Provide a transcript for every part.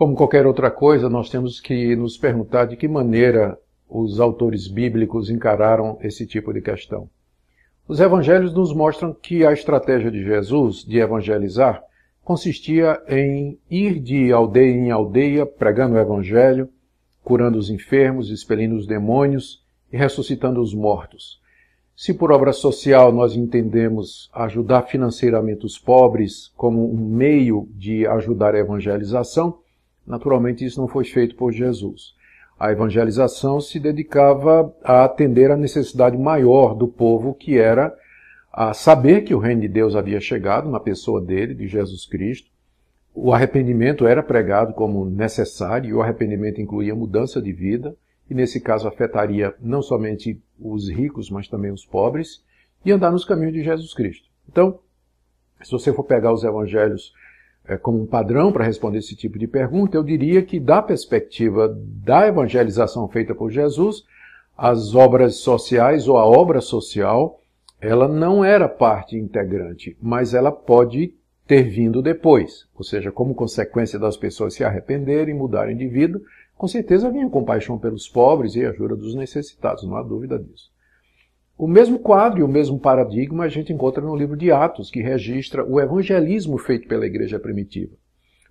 Como qualquer outra coisa, nós temos que nos perguntar de que maneira os autores bíblicos encararam esse tipo de questão. Os evangelhos nos mostram que a estratégia de Jesus de evangelizar consistia em ir de aldeia em aldeia, pregando o evangelho, curando os enfermos, expelindo os demônios e ressuscitando os mortos. Se por obra social nós entendemos ajudar financeiramente os pobres como um meio de ajudar a evangelização, naturalmente isso não foi feito por Jesus. A evangelização se dedicava a atender à necessidade maior do povo, que era a saber que o reino de Deus havia chegado na pessoa dele, de Jesus Cristo. O arrependimento era pregado como necessário, e o arrependimento incluía mudança de vida, e nesse caso afetaria não somente os ricos, mas também os pobres, e andar nos caminhos de Jesus Cristo. Então, se você for pegar os evangelhos como um padrão para responder esse tipo de pergunta, eu diria que, da perspectiva da evangelização feita por Jesus, as obras sociais ou a obra social, ela não era parte integrante, mas ela pode ter vindo depois. Ou seja, como consequência das pessoas se arrependerem, mudarem de vida, com certeza vinha compaixão pelos pobres e ajuda dos necessitados, não há dúvida disso. O mesmo quadro e o mesmo paradigma a gente encontra no livro de Atos, que registra o evangelismo feito pela igreja primitiva.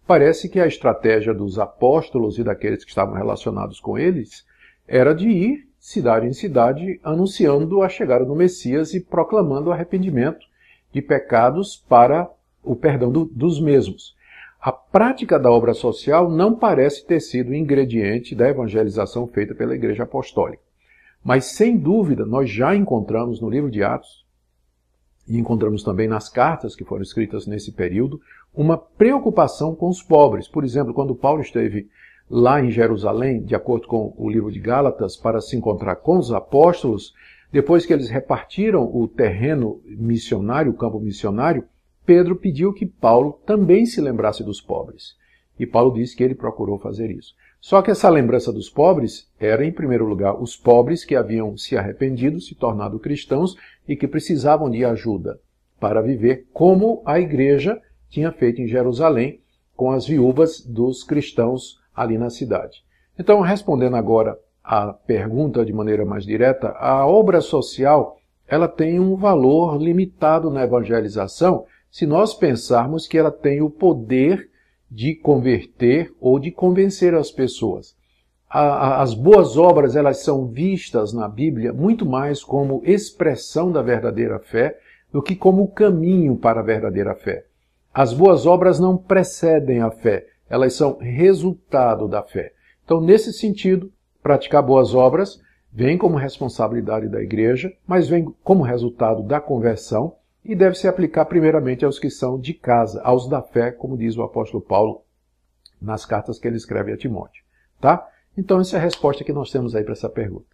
Parece que a estratégia dos apóstolos e daqueles que estavam relacionados com eles era de ir cidade em cidade anunciando a chegada do Messias e proclamando o arrependimento de pecados para o perdão dos mesmos. A prática da obra social não parece ter sido ingrediente da evangelização feita pela igreja apostólica. Mas, sem dúvida, nós já encontramos no livro de Atos, e encontramos também nas cartas que foram escritas nesse período, uma preocupação com os pobres. Por exemplo, quando Paulo esteve lá em Jerusalém, de acordo com o livro de Gálatas, para se encontrar com os apóstolos, depois que eles repartiram o terreno missionário, o campo missionário, Pedro pediu que Paulo também se lembrasse dos pobres. E Paulo disse que ele procurou fazer isso. Só que essa lembrança dos pobres era, em primeiro lugar, os pobres que haviam se arrependido, se tornado cristãos e que precisavam de ajuda para viver como a igreja tinha feito em Jerusalém com as viúvas dos cristãos ali na cidade. Então, respondendo agora à pergunta de maneira mais direta, a obra social ela tem um valor limitado na evangelização se nós pensarmos que ela tem o poder de converter ou de convencer as pessoas. As boas obras elas são vistas na Bíblia muito mais como expressão da verdadeira fé do que como caminho para a verdadeira fé. As boas obras não precedem a fé, elas são resultado da fé. Então, nesse sentido, praticar boas obras vem como responsabilidade da igreja, mas vem como resultado da conversão, e deve se aplicar primeiramente aos que são de casa, aos da fé, como diz o apóstolo Paulo nas cartas que ele escreve a Timóteo. Tá? Então essa é a resposta que nós temos aí para essa pergunta.